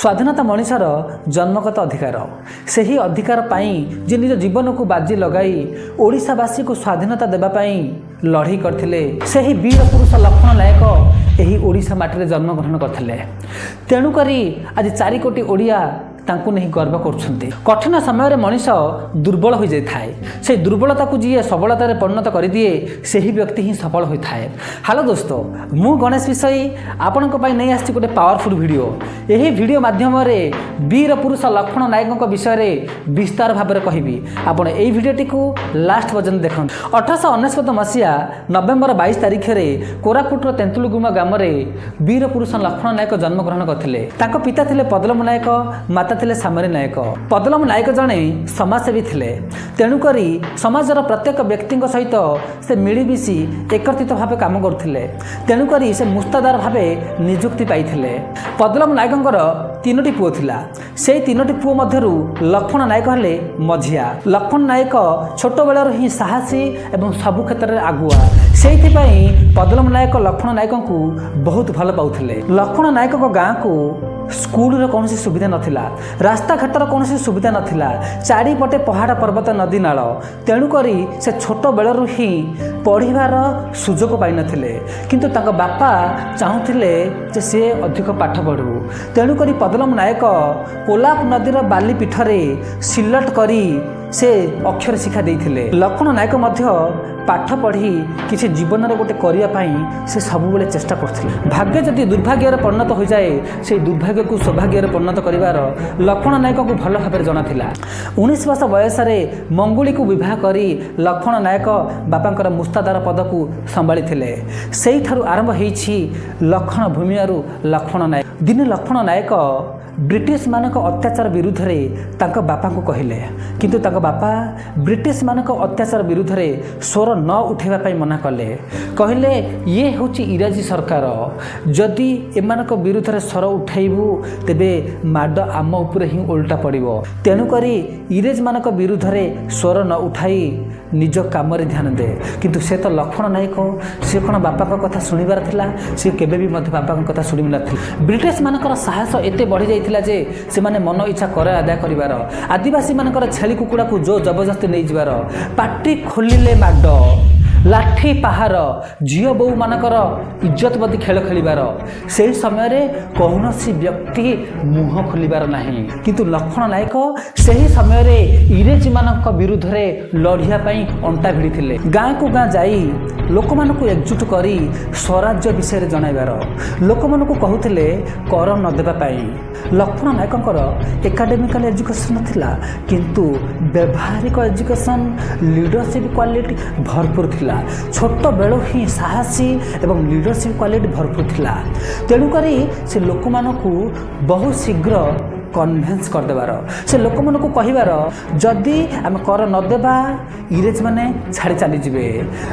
स्वाधीनता मनुष्यर जन्मगत अधिकार से ही अधिकार पाई जे निज जीवन को बाजी लगाई ओडिशावासी को स्वाधीनता देवाई लड़ाई करथिले से ही वीर पुरुष लक्ष्मण नायक यही ओडिशा माटी जन्म ग्रहण करथिले। तेणुकरी आज 4 कोटी ओडिया तांकु नहीं गर्व करुछन्ते। कठिन समय मनीष दुर्बल हो जाए से दुर्बलता को जी सबलतार परिणत कर दिए से ही व्यक्ति ही सफल होता है। हेलो दोस्तों, मु गणेश विषय आपण नहीं आसी गोटे पावरफुल वीडियो। यही वीडियो माध्यम वीर पुरुष लक्ष्मण नायक विषय में विस्तार भाव में कहबी। आपण यही वीडियोटी को लास्ट पर्यटन देखो। 1899 मसीहा नवेम्बर 22 तारिख में कोरापुटर तेंतुलुगुमा ग्राम वीर पुरुष लक्ष्मण नायक जन्म ग्रहण करते। पिता थिले पदलम नायक, माता थिले सामरी नायक। पदलम नायक जड़े समाजसेवी थिले। तेणुकरी समाजर प्रत्येक व्यक्ति सहित से मिलमिशी एकत्रित भाव काम करथिले। तेणुकरी से मुस्तादार भाव नियुक्ति पाइथिले। पदलम नायकंकर 3टी पुओ थिला। से 3टी पुओ मध्यरु लक्ष्मण नायक हेले मझिया। लक्ष्मण नायक छोट बेलर ही साहसी एवं सबु क्षेत्र में आगुआ। से पदलम नायक लक्ष्मण नायक को बहुत भल पाउथिले। लक्ष्मण नायक गाँ को स्कूल रो कौन सुविधा नथिला, रास्ता घाटर कौन सुविधा नथिला, चारिपटे पहाड़ पर्वत नदी नाल। तेणुकरी से छोट बेलरू ही पढ़ार सुजोग पाई नथिले। किंतु तांको बापा चाहूथिले जे से अधिक पाठ पढ़ू। तेणुकरी पदलम नायक कोलाप नदीर बाली पीठरे सिलट करी से अक्षर शिक्षा देइथिले। लक्ष्मण नायक मध्य पाठ पढ़ी किसी जीवन में गोटे करने से सबुबले चेष्टा करथिले। भाग्य जदि दुर्भाग्य परिणत हो जाए से दुर्भाग्य को सौभाग्य परिणत करिवार लक्ष्मण नायक को भल भाव जना थिला। 19 वर्ष बयस मंगुली को विवाह करी लक्ष्मण नायक बापांकर मुस्तादार पद को संभाली थिले। सेही ठारू आरंभ होईछि लक्ष्मण भूमियारू लक्ष्मण नायक। दिने लक्ष्मण नायक ब्रिटिश मानक अत्याचार विरुद्ध में तांका बापा को कहले, किंतु तांका बापा ब्रिटिश मानक अत्याचार विरुद्ध में स्वर न उठेबा मना कले। कहले ये होची इंग्राजी सरकार, जदि एमानक विरुद्ध में स्वर उठाइबू तेबे माड आम उपरे ही उल्टा पड़िबो। तेणुकरी इंग्रेज मानक विरुद्ध में स्वर न उठाई निज काम ध्यान दे। किंतु से तो लक्ष्मण नायक से कौन बापा कथा शुणिबार थिला, से केबे भी मध्य बापा कथा शुणी नथिला। ब्रिटिश मानकर साहस एते बढ़ी जाइथिला जे से माने मन इच्छा कर आदाय करिवार, आदिवासी मानकर छेली कुकुड़ा को जो जबरदस्ती नहीं जिवार, पार्टी खोलिले माड, लाठी पहार, झील बोऊ मानकर इज्जतबदी खेल खेलिबार। से समय कौन सी व्यक्ति मुह खोलिबार नहीं। किंतु लक्ष्मण नायक सही समय इंग्रेजी मानक विरुद्ध में लड़िया अंटा भिड़ी थिले। गाँ को गाँ जाई लोक मान को एकजुट करी स्वराज्य विषय जनइबार, लोक मान को कहूथिले कर न देबा पाई। लक्ष्मण नायकंकर एकाडेमिकल एजुकेशन नथिला, किंतु व्यवहारिक एजुकेशन लीडरशिप क्वालिटी भरपूर थिला। छोट बेलू ही साहसी एवं लीडरशिप क्वालिटी भरपूर थिला। तेणुकरी से लोक मान को बहुत शीघ्र कन्भिन्स करदेबार, से लोक मान को कहिबार जदि आम कर नदेबा इंग्रेज माने छाड़ी चली जिवे,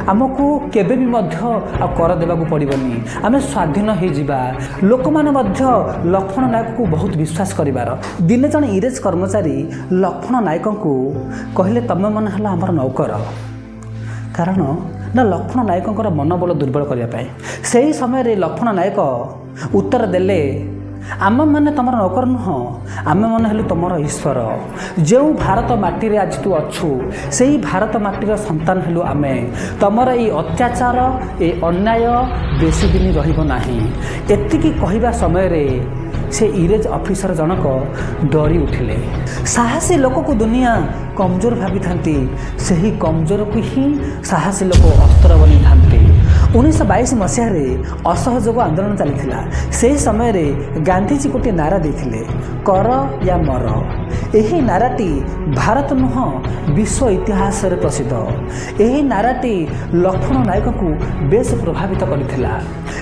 आमको केबे भी मध्य आ कर देबाकू पड़िबनी, आमे स्वाधीन हो जिबा। लोक माने मध्य लक्ष्मण नायक को बहुत विश्वास करिबार। दिने जन इंग्रेज कर्मचारी लक्ष्मण नायक को कहले तमे मन हला हमर नौकर। कारण ना लक्ष्मण नायकंकर मनोबल दुर्बल करने से ही समय लक्ष्मण नायक उत्तर देले आम मैंने तुम नौकर नुह, आम मन हेलु तुम ईश्वर। जो भारत माटी आज तू अच्छु से ही भारत माटीर संतान हेलु आमे। तुमर ये अत्याचार ये अन्याय बेसी दिन रहिबो नाही। एतिकी कहवा समय से इंग्रेज ऑफिसर जनक डरी उठिले। साहसी लोक को दुनिया कमजोर भावी थांती, से ही कमजोर को ही साहसी लोक अस्त्र बनी थांती। 1922 मसीह असहयोग आंदोलन चली। से समय गांधीजी गोटे नारा देथिले, कर या मर। यही नाराटी भारत नुह विश्व इतिहास रे प्रसिद्ध। यही नाराटी लक्ष्मण नायक को बेस प्रभावित करथिला।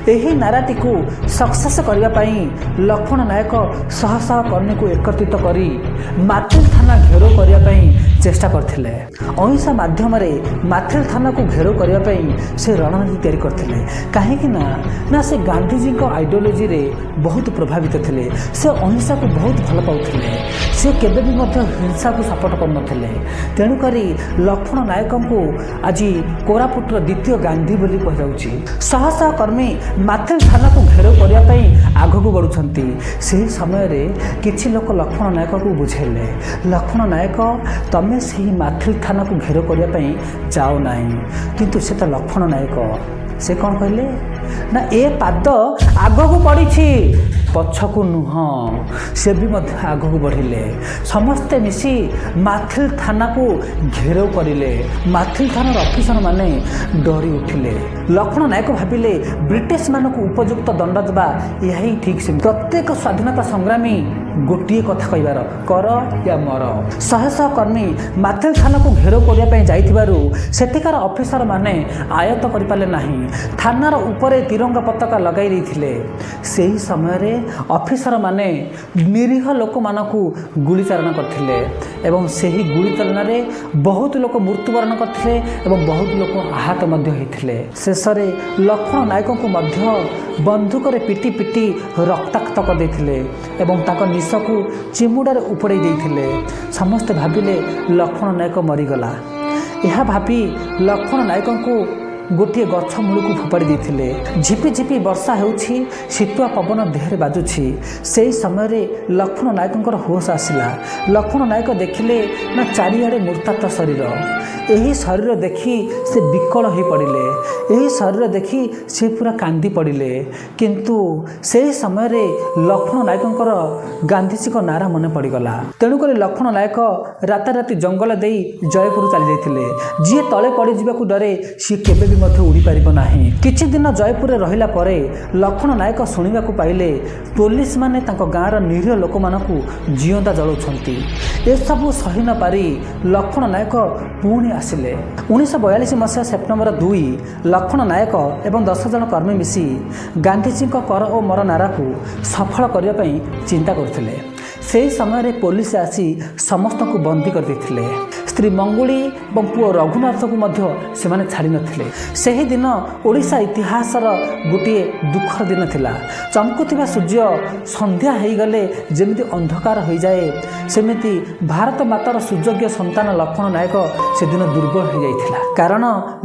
यही नाराटी को सक्सेस करबा पई लक्ष्मण नायक शह शह कर्मी को एकत्रित करी माथिल थाना घेरो करबा पई चेष्टा करथिले। अहिंसा माध्यम रे माथिल थाना को घेरो करबा पई से रणनीति तैयारी करथिले। काहेकि ना से गांधीजी को आइडियोलॉजी रे बहुत प्रभावित थिले। से अहिंसा को बहुत भल पाउथिले। से केबे भी मध्य हिंसा को सपोर्ट कर नथिले। तेणुकरी लक्ष्मण नायक को आज कोरापुटर द्वितीय गांधी बोली कह जाउची। शह शह कर्मी माथिल थाना को घेरो करबा पई ଆଗକୁ ବଢ଼ୁଛନ୍ତି। ସେହି ସମୟରେ କିଛି ଲୋକ ଲକ୍ଷ୍ମଣ ନାୟକକୁ ବୁଝେଇଲେ, ଲକ୍ଷ୍ମଣ ନାୟକ ତମେ ସେହି ମାଥିଲି ଥାନାକୁ ଘେର କରିବା ପାଇଁ ଯାଅ ନାହିଁ। କିନ୍ତୁ ସେ ତ ଲକ୍ଷ୍ମଣ ନାୟକ, ସେ କ'ଣ କହିଲେ ନା ଏ ପାଦ ଆଗକୁ ବଢ଼ିଛି ପଛକୁ ନୁହଁ। ସେ ବି ମଧ୍ୟ ଆଗକୁ ବଢ଼ିଲେ। ସମସ୍ତେ ମିଶି ମାଥିଲି ଥାନାକୁ ଘେରାଉ କରିଲେ। ମାଥିଲି ଥାନାର ଅଫିସର ମାନେ ଡରି ଉଠିଲେ। ଲକ୍ଷ୍ମଣ ନାୟକ ଭାବିଲେ ବ୍ରିଟିଶମାନଙ୍କୁ ଉପଯୁକ୍ତ ଦଣ୍ଡ ଦେବା ଏହା ହିଁ ଠିକ୍। ସେ ପ୍ରତ୍ୟେକ ସ୍ୱାଧୀନତା ସଂଗ୍ରାମୀ ଗୋଟିଏ କଥା କହିବାର, କର ୟା ମର। ଶହ ଶହ କର୍ମୀ ମାଥିଲି ଥାନାକୁ ଘେରାଉ କରିବା ପାଇଁ ଯାଇଥିବାରୁ ସେଠିକାର ଅଫିସର ମାନେ ଆୟତ୍ତ କରିପାରିଲେ ନାହିଁ। ଥାନାର ଉପରେ ତିରଙ୍ଗା ପତାକା ଲଗାଇ ଦେଇଥିଲେ। ସେହି ସମୟରେ ଅଫିସର ମାନେ ନିରୀହ ଲୋକମାନଙ୍କୁ ଗୁଳିଚାଳନା କରିଥିଲେ ଏବଂ ସେହି ଗୁଳିଚାଳନାରେ ବହୁତ ଲୋକ ମୃତ୍ୟୁବରଣ କରିଥିଲେ ଏବଂ ବହୁତ ଲୋକ ଆହତ ମଧ୍ୟ ହୋଇଥିଲେ। ଶେଷରେ ଲକ୍ଷ୍ମଣ ନାୟକଙ୍କୁ ମଧ୍ୟ ବନ୍ଧୁକରେ ପିଟି ପିଟି ରକ୍ତାକ୍ତ କରିଦେଇଥିଲେ ଏବଂ ତାଙ୍କ ନିଶକୁ ଚିମୁଡ଼ାରେ ଉପଡ଼େଇ ଦେଇଥିଲେ। ସମସ୍ତେ ଭାବିଲେ ଲକ୍ଷ୍ମଣ ନାୟକ ମରିଗଲା। ଏହା ଭାବି ଲକ୍ଷ୍ମଣ ନାୟକଙ୍କୁ ଗୋଟିଏ ଗଛ ମୂଳକୁ ଫୋପାଡ଼ି ଦେଇଥିଲେ। ଝିପି ଝିପି ବର୍ଷା ହେଉଛି, ଶୀତୁଆ ପବନ ଦେହରେ ବାଜୁଛି। ସେହି ସମୟରେ ଲକ୍ଷ୍ମଣ ନାୟକଙ୍କର ହୋସ ଆସିଲା। ଲକ୍ଷ୍ମଣ ନାୟକ ଦେଖିଲେ ନା ଚାରିଆଡ଼େ ମୃତାହତ ଶରୀର। ଏହି ଶରୀର ଦେଖି ସେ ବିକଳ ହୋଇପଡ଼ିଲେ। ଏହି ଶରୀର ଦେଖି ସେ ପୁରା କାନ୍ଦି ପଡ଼ିଲେ। କିନ୍ତୁ ସେହି ସମୟରେ ଲକ୍ଷ୍ମଣ ନାୟକଙ୍କର ଗାନ୍ଧିଜୀଙ୍କ ନାରା ମନେ ପଡ଼ିଗଲା। ତେଣୁକରି ଲକ୍ଷ୍ମଣ ନାୟକ ରାତାରାତି ଜଙ୍ଗଲ ଦେଇ ଜୟପୁର ଚାଲିଯାଇଥିଲେ। ଯିଏ ତଳେ ପଡ଼ିଯିବାକୁ ଡରେ ସିଏ କେବେ ବି ମଧ୍ୟ ଉଡ଼ିପାରିବ ନାହିଁ। କିଛି ଦିନ ଜୟପୁରରେ ରହିଲା ପରେ ଲକ୍ଷ୍ମଣ ନାୟକ ଶୁଣିବାକୁ ପାଇଲେ ପୋଲିସ ମାନେ ତାଙ୍କ ଗାଁର ନିରୀହ ଲୋକମାନଙ୍କୁ ଜିଅନ୍ତା ଜଳାଉଛନ୍ତି। ଏସବୁ ସହି ନ ପାରି ଲକ୍ଷ୍ମଣ ନାୟକ ପୁଣି ଆସିଲେ। 1942 ମସିହା ସେପ୍ଟେମ୍ବର 2 ଲକ୍ଷ୍ମଣ ନାୟକ ଏବଂ 10 ଜଣ କର୍ମୀ ମିଶି ଗାନ୍ଧିଜୀଙ୍କ କର ଓ ମର ନାରାକୁ ସଫଳ କରିବା ପାଇଁ ଚିନ୍ତା କରୁଥିଲେ। ସେହି ସମୟରେ ପୋଲିସ ଆସି ସମସ୍ତଙ୍କୁ ବନ୍ଦୀ କରିଦେଇଥିଲେ। ସ୍ତ୍ରୀ ମଙ୍ଗୁଳି ଏବଂ ପୁଅ ରଘୁନାଥକୁ ମଧ୍ୟ ସେମାନେ ଛାଡ଼ିନଥିଲେ। ସେହିଦିନ ଓଡ଼ିଶା ଇତିହାସର ଗୋଟିଏ ଦୁଃଖର ଦିନ ଥିଲା। ଚମକୁଥିବା ସୂର୍ଯ୍ୟ ସନ୍ଧ୍ୟା ହୋଇଗଲେ ଯେମିତି ଅନ୍ଧକାର ହୋଇଯାଏ, ସେମିତି ଭାରତ ମାତାର ସୁଯୋଗ୍ୟ ସନ୍ତାନ ଲକ୍ଷ୍ମଣ ନାୟକ ସେଦିନ ଦୁର୍ବଳ ହୋଇଯାଇଥିଲା। କାରଣ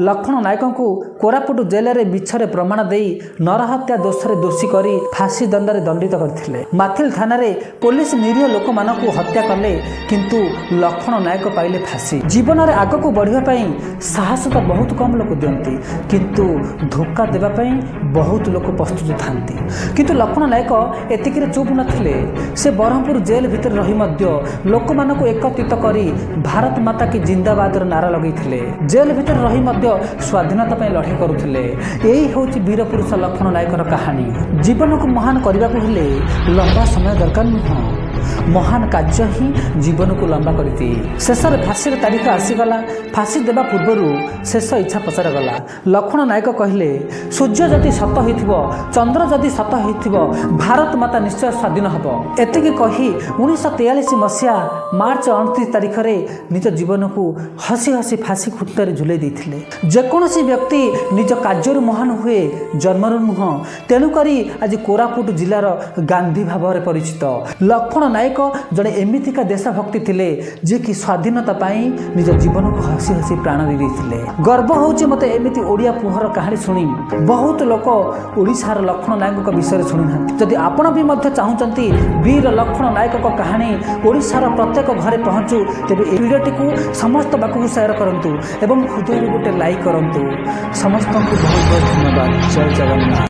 ଲକ୍ଷ୍ମଣ ନାୟକଙ୍କୁ କୋରାପୁଟ ଜେଲରେ ମିଛରେ ପ୍ରମାଣ ଦେଇ ନରହତ୍ୟା ଦୋଷରେ ଦୋଷୀ କରି ଫାଶୀ ଦଣ୍ଡରେ ଦଣ୍ଡିତ କରିଥିଲେ। ମାଥିଲି ଥାନାରେ ପୋଲିସ ନିରୀହ ଲୋକମାନଙ୍କୁ ହତ୍ୟା କଲେ, କିନ୍ତୁ ଲକ୍ଷ୍ମଣ ନାୟକ ପାଇଲେ ଫାଶୀ। ଜୀବନରେ ଆଗକୁ ବଢ଼ିବା ପାଇଁ ସାହସ ତ ବହୁତ କମ୍ ଲୋକ ଦିଅନ୍ତି, କିନ୍ତୁ ଧୋକା ଦେବା ପାଇଁ ବହୁତ ଲୋକ ପ୍ରସ୍ତୁତ ଥାନ୍ତି। କିନ୍ତୁ ଲକ୍ଷ୍ମଣ ନାୟକ ଏତିକିରେ ଚୁପ୍ ନଥିଲେ। ସେ ବ୍ରହ୍ମପୁର ଜେଲ୍ ଭିତରେ ରହି ମଧ୍ୟ ଲୋକମାନଙ୍କୁ ଏକତ୍ରିତ କରି ଭାରତ ମାତା କି ଜିନ୍ଦାବାଦର ନାରା ଲଗାଇଥିଲେ। ଜେଲ୍ ଭିତରେ ରହି ମଧ୍ୟ ସ୍ୱାଧୀନତା ପାଇଁ ଲଢ଼େଇ କରୁଥିଲେ। ଏହି ହେଉଛି ବୀରପୁରୁଷ ଲକ୍ଷ୍ମଣ ନାୟକର କାହାଣୀ। ଜୀବନକୁ ମହାନ କରିବାକୁ ହେଲେ ଲମ୍ବା ସମୟ ଦରକାର ନୁହଁ, ମହାନ କାର୍ଯ୍ୟ ହିଁ ଜୀବନକୁ ଲମ୍ବା କରିଦିଏ। ଶେଷରେ ଫାଶୀର ତାରିଖ ଆସିଗଲା। ଫାଶୀ ଦେବା ପୂର୍ବରୁ ଶେଷ ଇଚ୍ଛା ପଚରାଗଲା। ଲକ୍ଷ୍ମଣ ନାୟକ କହିଲେ, ସୂର୍ଯ୍ୟ ଯଦି ସତ ହୋଇଥିବ, ଚନ୍ଦ୍ର ଯଦି ସତ ହୋଇଥିବ, ଭାରତ ମାତା ନିଶ୍ଚୟ ସ୍ୱାଧୀନ ହେବ। ଏତିକି କହି 1943 ମସିହା ମାର୍ଚ୍ଚ 29 ତାରିଖରେ ନିଜ ଜୀବନକୁ ହସି ହସି ଫାଶୀ ଖୁଣ୍ଟରେ ଝୁଲେଇ ଦେଇଥିଲେ। ଯେକୌଣସି ବ୍ୟକ୍ତି ନିଜ କାର୍ଯ୍ୟରୁ ମହାନ ହୁଏ, ଜନ୍ମରୁ ନୁହଁ। ତେଣୁକରି ଆଜି କୋରାପୁଟ ଜିଲ୍ଲାର ଗାନ୍ଧୀ ଭାବରେ ପରିଚିତ ଲକ୍ଷ୍ମଣ ନାୟକ ଜଣେ ଏମିତିକା ଦେଶଭକ୍ତି ଥିଲେ, ଯିଏକି ସ୍ୱାଧୀନତା ପାଇଁ ନିଜ ଜୀବନକୁ ହସି ହସି ପ୍ରାଣ ଦେଇଥିଲେ। ଗର୍ବ ହେଉଛି ମୋତେ ଏମିତି ଓଡ଼ିଆ ପୁଅର କାହାଣୀ ଶୁଣି। ବହୁତ ଲୋକ ଓଡ଼ିଶାର ଲକ୍ଷ୍ମଣ ନାୟକଙ୍କ ବିଷୟରେ ଶୁଣିନାହାନ୍ତି। ଯଦି ଆପଣ ବି ମଧ୍ୟ ଚାହୁଁଛନ୍ତି ବୀର ଲକ୍ଷ୍ମଣ ନାୟକଙ୍କ କାହାଣୀ ଓଡ଼ିଶାର ପ୍ରତ୍ୟେକ ଘରେ ପହଞ୍ଚୁ, ତେବେ ଏହି ଭିଡ଼ିଓଟିକୁ ସମସ୍ତ ପାଖକୁ ସେୟାର କରନ୍ତୁ ଏବଂ ହୃଦୟରୁ ଗୋଟେ ଲାଇକ୍ କରନ୍ତୁ। ସମସ୍ତଙ୍କୁ ବହୁତ ବହୁତ ଧନ୍ୟବାଦ। ଜୟ ଜଗନ୍ନାଥ।